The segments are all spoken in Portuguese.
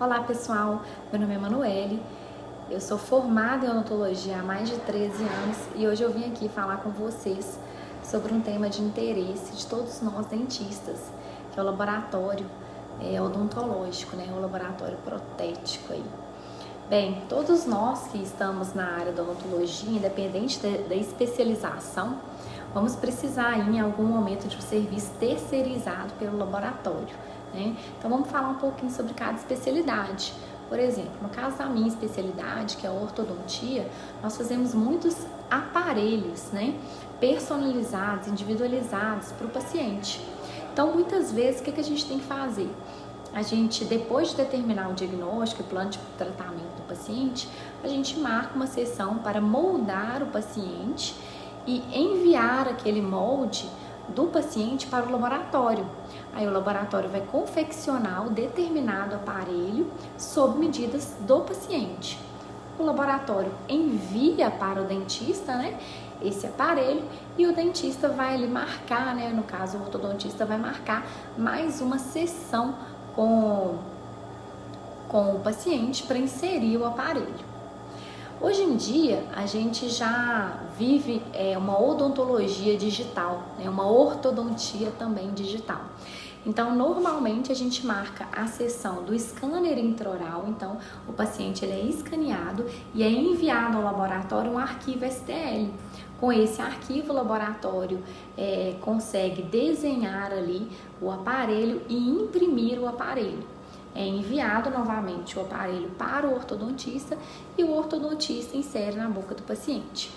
Olá pessoal, meu nome é Emanuele, eu sou formada em odontologia há mais de 13 anos e hoje eu vim aqui falar com vocês sobre um tema de interesse de todos nós dentistas, que é o laboratório odontológico, né? O laboratório protético aí. Bem, todos nós que estamos na área da odontologia, independente da especialização, vamos precisar em algum momento de um serviço terceirizado pelo laboratório, né? Então vamos falar um pouquinho sobre cada especialidade. Por exemplo, no caso da minha especialidade, que é a ortodontia, nós fazemos muitos aparelhos, né? Personalizados, individualizados para o paciente. Então, muitas vezes, o que a gente tem que fazer? A gente, depois de determinar o diagnóstico e plano de tratamento do paciente, a gente marca uma sessão para moldar o paciente e enviar aquele molde do paciente para o laboratório. Aí o laboratório vai confeccionar o determinado aparelho sob medidas do paciente. O laboratório envia para o dentista, né, esse aparelho, e o dentista vai ali marcar, né, no caso o ortodontista vai marcar mais uma sessão com o paciente para inserir o aparelho. Hoje em dia, a gente já vive uma odontologia digital, né, uma ortodontia também digital. Então, normalmente a gente marca a sessão do scanner intraoral, então o paciente ele é escaneado e é enviado ao laboratório um arquivo STL. Com esse arquivo, o laboratório consegue desenhar ali o aparelho e imprimir o aparelho. É enviado novamente o aparelho para o ortodontista e o ortodontista insere na boca do paciente.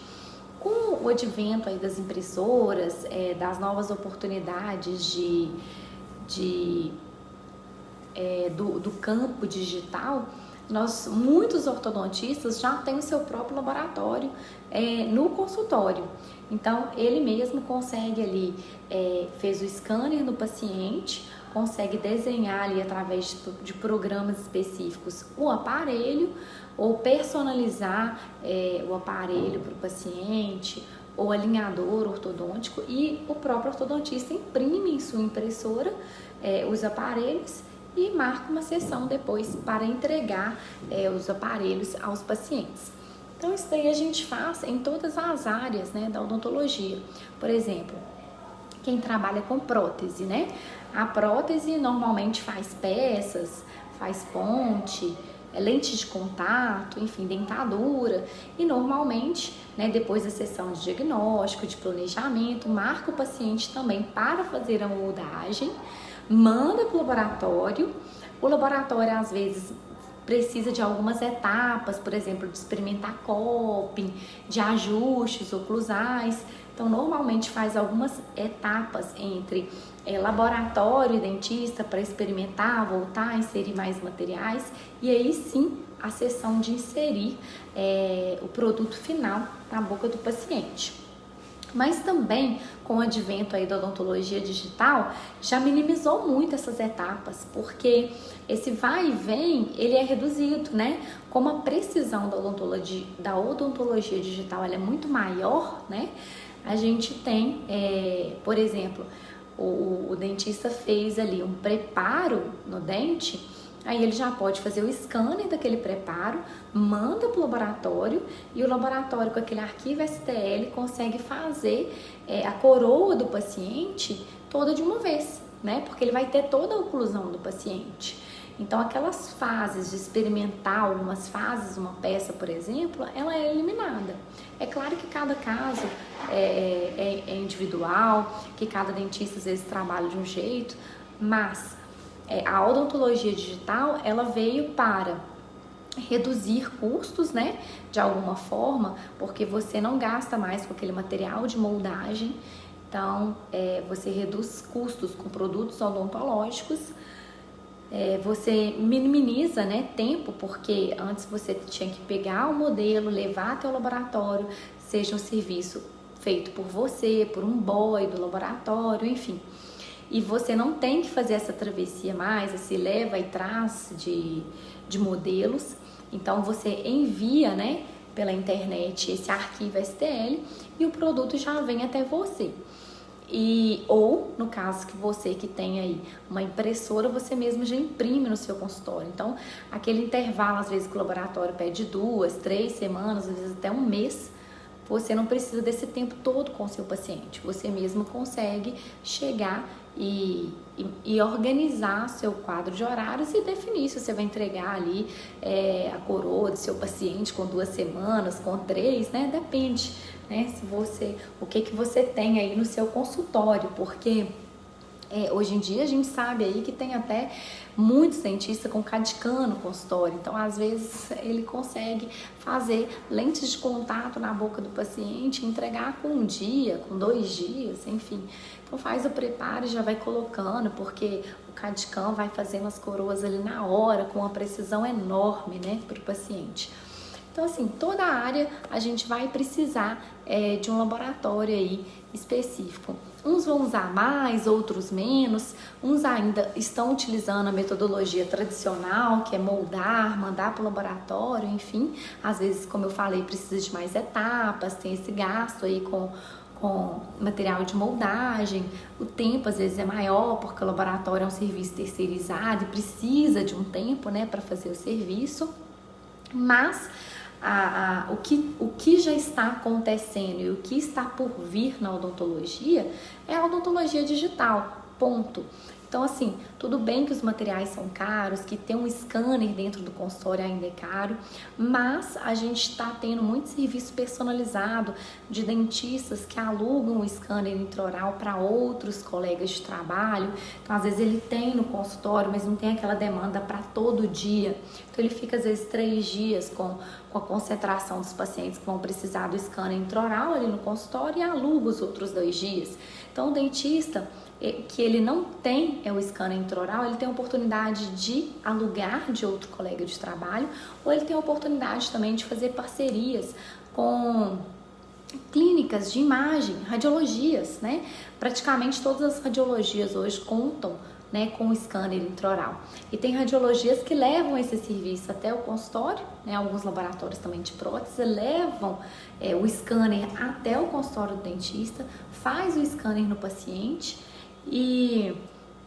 Com o advento aí das impressoras, das novas oportunidades do campo digital, muitos ortodontistas já têm o seu próprio laboratório no consultório. Então, ele mesmo consegue ali, fez o scanner no paciente, consegue desenhar ali através de programas específicos o aparelho ou personalizar o aparelho para o paciente, ou alinhador ortodôntico, e o próprio ortodontista imprime em sua impressora os aparelhos e marca uma sessão depois para entregar os aparelhos aos pacientes. Então isso daí a gente faz em todas as áreas, né, da odontologia. Por exemplo, quem trabalha com prótese, né? A prótese normalmente faz peças, faz ponte, lente de contato, enfim, dentadura, e normalmente, né, depois da sessão de diagnóstico, de planejamento, marca o paciente também para fazer a moldagem, manda para o laboratório às vezes precisa de algumas etapas, por exemplo, de experimentar coping, de ajustes oclusais. Então, normalmente faz algumas etapas entre laboratório e dentista para experimentar, voltar, inserir mais materiais, e aí sim a sessão de inserir o produto final na boca do paciente. Mas também, com o advento aí da odontologia digital, já minimizou muito essas etapas, porque esse vai e vem, ele é reduzido, né? Como a precisão da odontologia digital ela é muito maior, né? A gente tem, por exemplo, o dentista fez ali um preparo no dente, aí ele já pode fazer o scanner daquele preparo, manda para o laboratório, e o laboratório com aquele arquivo STL consegue fazer a coroa do paciente toda de uma vez, né? Porque ele vai ter toda a oclusão do paciente. Então, aquelas fases de experimentar algumas fases, uma peça, por exemplo, ela é eliminada. É claro que cada caso é individual, que cada dentista às vezes trabalha de um jeito, mas a odontologia digital, ela veio para reduzir custos, né, de alguma forma, porque você não gasta mais com aquele material de moldagem, então você reduz custos com produtos odontológicos, você minimiza, né, tempo, porque antes você tinha que pegar o modelo, levar até o laboratório, seja um serviço feito por você, por um boy do laboratório, enfim. E você não tem que fazer essa travessia mais, esse leva e traz de modelos. Então você envia, né, pela internet esse arquivo STL e o produto já vem até você. Ou no caso que você que tem aí uma impressora, você mesmo já imprime no seu consultório. Então, aquele intervalo, às vezes, que o laboratório pede 2, 3 semanas, às vezes até um mês, você não precisa desse tempo todo com o seu paciente. Você mesmo consegue chegar e organizar seu quadro de horários e definir se você vai entregar ali a coroa do seu paciente com 2 semanas, com 3, né? Depende, né? O que você tem aí no seu consultório, porque hoje em dia a gente sabe aí que tem até muitos dentistas com CAD/CAM no consultório, então às vezes ele consegue fazer lentes de contato na boca do paciente, entregar com 1 dia, com 2 dias, enfim. Então faz o preparo e já vai colocando, porque o CAD/CAM vai fazendo as coroas ali na hora, com uma precisão enorme, né, para o paciente. Então, assim, toda a área a gente vai precisar de um laboratório aí específico. Uns vão usar mais, outros menos. Uns ainda estão utilizando a metodologia tradicional, que é moldar, mandar para o laboratório, enfim. Às vezes, como eu falei, precisa de mais etapas, tem esse gasto aí com material de moldagem. O tempo às vezes é maior, porque o laboratório é um serviço terceirizado e precisa de um tempo, né, para fazer o serviço. Mas o que já está acontecendo e o que está por vir na odontologia é a odontologia digital, ponto. Então, assim, tudo bem que os materiais são caros, que ter um scanner dentro do consultório ainda é caro, mas a gente está tendo muito serviço personalizado de dentistas que alugam o scanner intraoral para outros colegas de trabalho. Então, às vezes ele tem no consultório, mas não tem aquela demanda para todo dia. Então, ele fica, às vezes, 3 dias com a concentração dos pacientes que vão precisar do scanner intraoral ali no consultório e aluga os outros 2 dias. Então, o dentista que ele não tem o scanner intraoral, ele tem a oportunidade de alugar de outro colega de trabalho, ou ele tem a oportunidade também de fazer parcerias com clínicas de imagem, radiologias, né? Praticamente todas as radiologias hoje contam, né, com o scanner intraoral. E tem radiologias que levam esse serviço até o consultório, né? Alguns laboratórios também de prótese levam o scanner até o consultório do dentista, faz o scanner no paciente e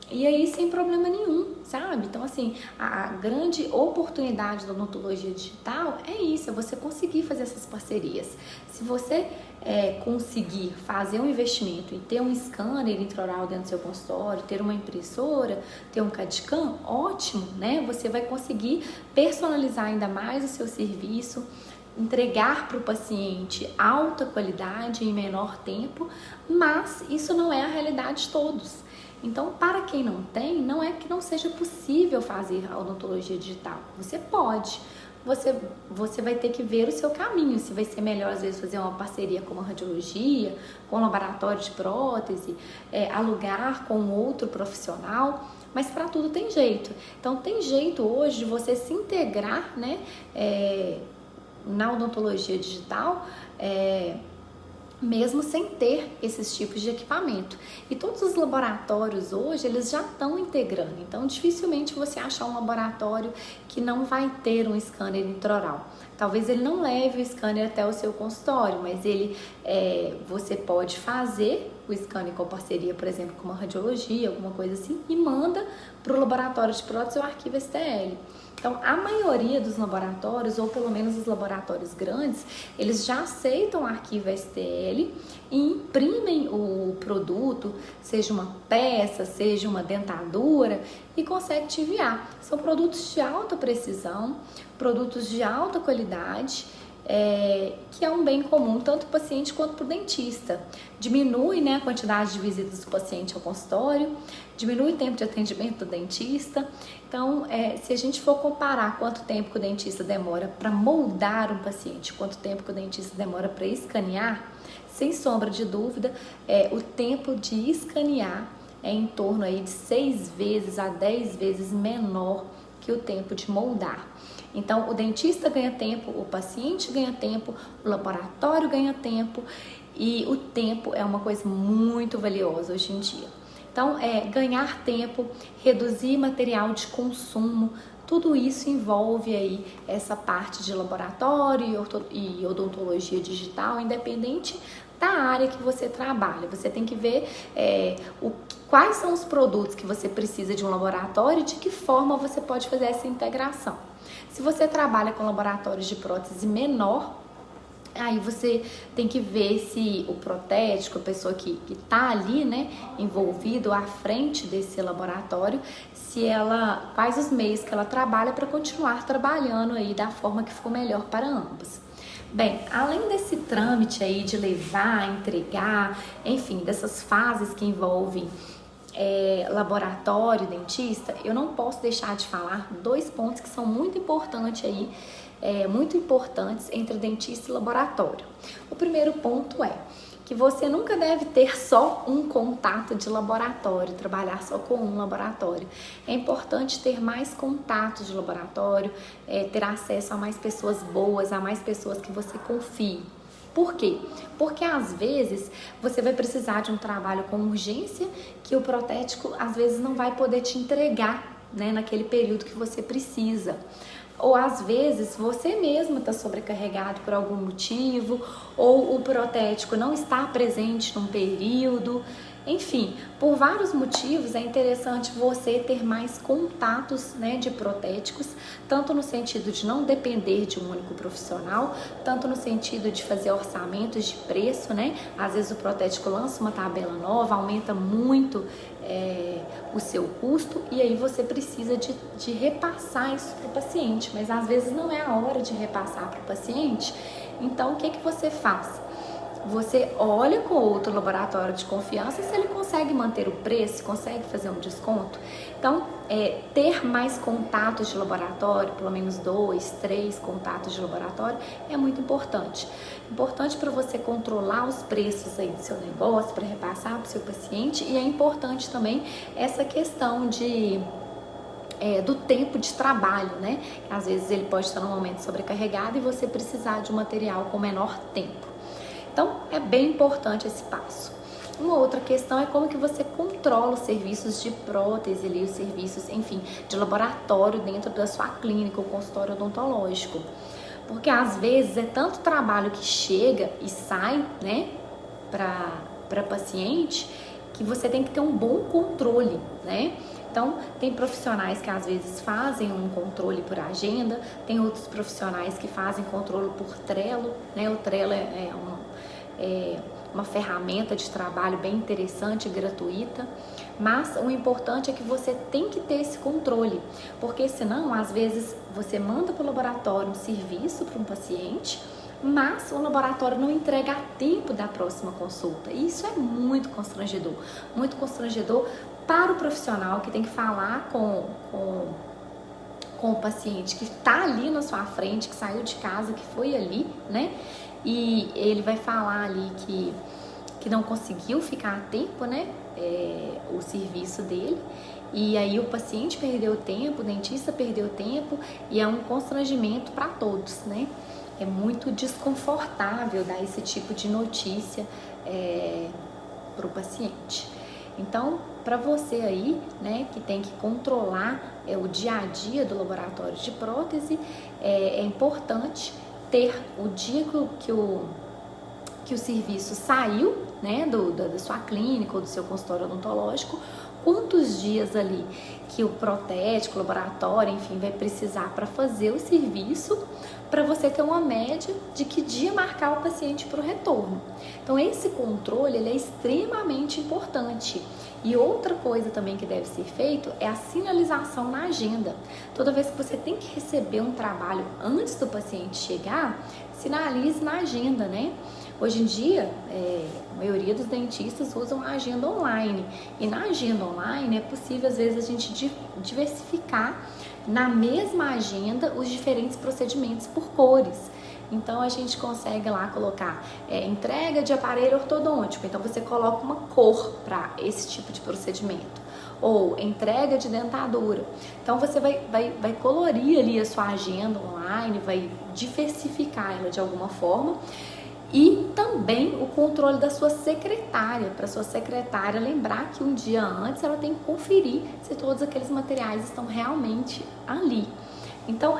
aí sem problema nenhum, sabe? Então, assim, a grande oportunidade da odontologia digital é isso, é você conseguir fazer essas parcerias. Se você conseguir fazer um investimento e ter um scanner intraoral dentro do seu consultório, ter uma impressora, ter um CAD/CAM, ótimo, né? Você vai conseguir personalizar ainda mais o seu serviço, entregar para o paciente alta qualidade em menor tempo, mas isso não é a realidade de todos. Então, para quem não tem, não é que não seja possível fazer a odontologia digital. Você pode, você vai ter que ver o seu caminho, se vai ser melhor às vezes fazer uma parceria com uma radiologia, com um laboratório de prótese, alugar com outro profissional, mas para tudo tem jeito. Então, tem jeito hoje de você se integrar, né, na odontologia digital, mesmo sem ter esses tipos de equipamento. E todos os laboratórios hoje, eles já estão integrando. Então, dificilmente você achar um laboratório que não vai ter um scanner intraoral. Talvez ele não leve o scanner até o seu consultório, mas você pode fazer o scanner com parceria, por exemplo, com uma radiologia, alguma coisa assim, e manda para o laboratório de prótese o arquivo STL. Então, a maioria dos laboratórios, ou pelo menos os laboratórios grandes, eles já aceitam o arquivo STL e imprimem o produto, seja uma peça, seja uma dentadura, e conseguem te enviar. São produtos de alta precisão, produtos de alta qualidade, que é um bem comum tanto para o paciente quanto para o dentista. Diminui, né, a quantidade de visitas do paciente ao consultório, diminui o tempo de atendimento do dentista. Então, se a gente for comparar quanto tempo que o dentista demora para moldar um paciente, quanto tempo que o dentista demora para escanear, sem sombra de dúvida, o tempo de escanear é em torno aí de 6 vezes a 10 vezes menor que o tempo de moldar. Então, o dentista ganha tempo, o paciente ganha tempo, o laboratório ganha tempo, e o tempo é uma coisa muito valiosa hoje em dia. Então, ganhar tempo, reduzir material de consumo, tudo isso envolve aí essa parte de laboratório e odontologia digital, independente da área que você trabalha. Você tem que ver quais são os produtos que você precisa de um laboratório e de que forma você pode fazer essa integração. Se você trabalha com laboratórios de prótese menor, aí você tem que ver se o protético, a pessoa que está ali, né, envolvido à frente desse laboratório, quais os meios que ela trabalha para continuar trabalhando aí da forma que ficou melhor para ambos. Bem, além desse trâmite aí de levar, entregar, enfim, dessas fases que envolvem laboratório, dentista, eu não posso deixar de falar 2 pontos que são muito importantes aí, muito importantes entre dentista e laboratório. O primeiro ponto é que você nunca deve ter só um contato de laboratório, trabalhar só com um laboratório. É importante ter mais contatos de laboratório, ter acesso a mais pessoas boas, a mais pessoas que você confie. Por quê? Porque às vezes você vai precisar de um trabalho com urgência que o protético às vezes não vai poder te entregar, né, naquele período que você precisa. Ou às vezes você mesmo está sobrecarregado por algum motivo, ou o protético não está presente num período. Enfim, por vários motivos é interessante você ter mais contatos, né, de protéticos, tanto no sentido de não depender de um único profissional, tanto no sentido de fazer orçamentos de preço, né? Às vezes o protético lança uma tabela nova, aumenta muito o seu custo e aí você precisa de repassar isso para o paciente, mas às vezes não é a hora de repassar para o paciente. Então o que você faz? Você olha com outro laboratório de confiança se ele consegue manter o preço, consegue fazer um desconto. Então, ter mais contatos de laboratório, pelo menos 2, 3 contatos de laboratório, é muito importante. Importante para você controlar os preços aí do seu negócio, para repassar para o seu paciente, e é importante também essa questão do tempo de trabalho, né? Às vezes ele pode estar num momento sobrecarregado e você precisar de um material com menor tempo. Então, é bem importante esse passo. Uma outra questão é como que você controla os serviços de prótese, ali, os serviços, enfim, de laboratório dentro da sua clínica, o consultório odontológico. Porque às vezes é tanto trabalho que chega e sai, né, para paciente, que você tem que ter um bom controle, né? Então, tem profissionais que às vezes fazem um controle por agenda, tem outros profissionais que fazem controle por Trello, né? O Trello é uma ferramenta de trabalho bem interessante e gratuita, mas o importante é que você tem que ter esse controle, porque senão, às vezes, você manda para o laboratório um serviço para um paciente, mas o laboratório não entrega a tempo da próxima consulta. E isso é muito constrangedor para o profissional que tem que falar com o paciente que está ali na sua frente, que saiu de casa, que foi ali, né? E ele vai falar ali que não conseguiu ficar a tempo, né? O serviço dele. E aí o paciente perdeu tempo, o dentista perdeu tempo e é um constrangimento para todos, né? É muito desconfortável dar esse tipo de notícia para o paciente. Então, para você aí, né, que tem que controlar o dia a dia do laboratório de prótese, é importante ter o dia que o serviço saiu, né, da sua clínica ou do seu consultório odontológico, quantos dias ali que o protético, o laboratório, enfim, vai precisar para fazer o serviço, para você ter uma média de que dia marcar o paciente para o retorno. Então, esse controle ele é extremamente importante. E outra coisa também que deve ser feito é a sinalização na agenda. Toda vez que você tem que receber um trabalho antes do paciente chegar, sinalize na agenda, né? Hoje em dia, a maioria dos dentistas usam a agenda online. E na agenda online é possível, às vezes, a gente diversificar na mesma agenda os diferentes procedimentos por cores. Então, a gente consegue lá colocar entrega de aparelho ortodôntico. Então, você coloca uma cor para esse tipo de procedimento. Ou entrega de dentadura. Então, você vai colorir ali a sua agenda online, vai diversificar ela de alguma forma. E também o controle da sua secretária, para sua secretária lembrar que um dia antes ela tem que conferir se todos aqueles materiais estão realmente ali. Então,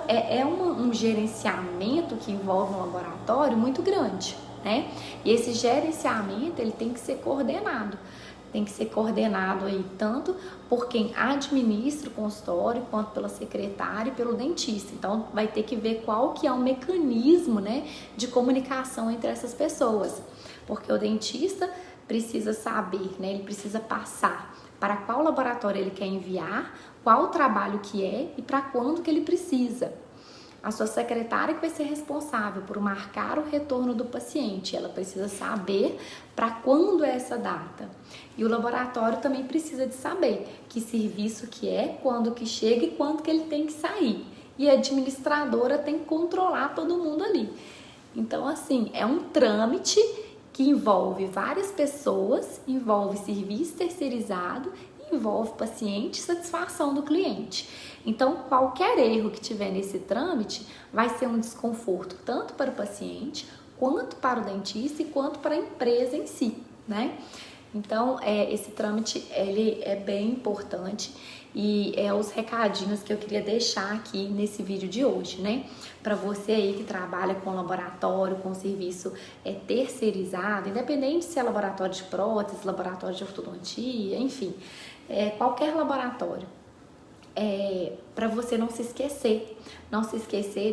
um gerenciamento que envolve um laboratório muito grande. né? E esse gerenciamento, ele tem que ser coordenado. Tem que ser coordenado aí tanto por quem administra o consultório, quanto pela secretária e pelo dentista. Então, vai ter que ver qual que é o mecanismo, né, de comunicação entre essas pessoas. Porque o dentista precisa saber, né, ele precisa passar para qual laboratório ele quer enviar, qual o trabalho que é e para quando que ele precisa. A sua secretária que vai ser responsável por marcar o retorno do paciente, ela precisa saber para quando é essa data. E o laboratório também precisa de saber que serviço que é, quando que chega e quando que ele tem que sair. E a administradora tem que controlar todo mundo ali. Então, assim, é um trâmite que envolve várias pessoas, envolve serviço terceirizado, envolve paciente e satisfação do cliente. Então, qualquer erro que tiver nesse trâmite vai ser um desconforto tanto para o paciente, quanto para o dentista e quanto para a empresa em si, né? Então, esse trâmite, ele é bem importante e é os recadinhos que eu queria deixar aqui nesse vídeo de hoje, né? Para você aí que trabalha com laboratório, com serviço terceirizado, independente se é laboratório de prótese, laboratório de ortodontia, enfim, qualquer laboratório. Para você não se esquecer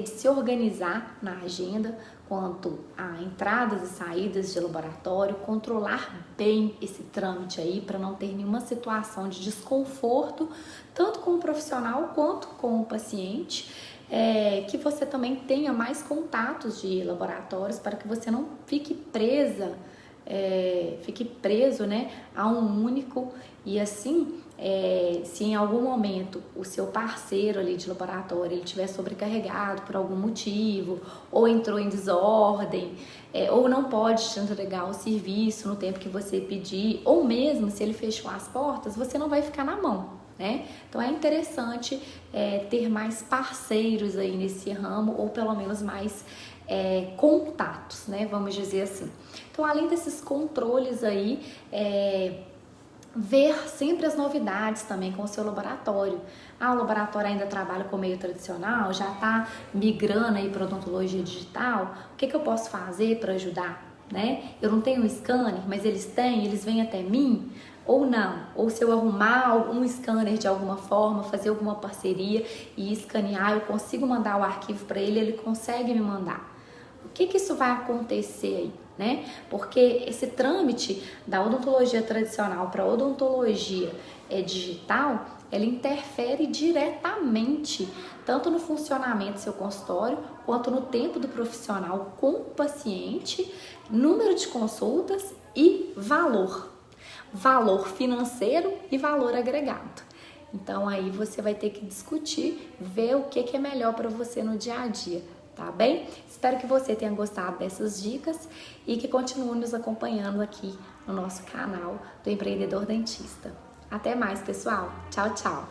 de se organizar na agenda quanto a entradas e saídas de laboratório, controlar bem esse trâmite aí para não ter nenhuma situação de desconforto, tanto com o profissional quanto com o paciente, que você também tenha mais contatos de laboratórios para que você não fique preso, né, a um único e assim, se em algum momento o seu parceiro ali de laboratório ele estiver sobrecarregado por algum motivo, ou entrou em desordem, ou não pode te entregar o serviço no tempo que você pedir, ou mesmo se ele fechou as portas, você não vai ficar na mão, né? Então é interessante ter mais parceiros aí nesse ramo, ou pelo menos mais contatos, né? Vamos dizer assim. Então, além desses controles aí, ver sempre as novidades também com o seu laboratório. O laboratório ainda trabalha com o meio tradicional, já está migrando aí para odontologia digital. O que eu posso fazer para ajudar, né? Eu não tenho um scanner, mas eles têm, eles vêm até mim, ou não. Ou se eu arrumar um scanner de alguma forma, fazer alguma parceria e escanear, eu consigo mandar o arquivo para ele, ele consegue me mandar. O que isso vai acontecer aí, né? Porque esse trâmite da odontologia tradicional para a odontologia digital, ela interfere diretamente tanto no funcionamento do seu consultório, quanto no tempo do profissional com o paciente, número de consultas e valor financeiro e valor agregado. Então aí você vai ter que discutir, ver o que é melhor para você no dia a dia. Tá bem? Espero que você tenha gostado dessas dicas e que continue nos acompanhando aqui no nosso canal do Empreendedor Dentista. Até mais, pessoal. Tchau, tchau.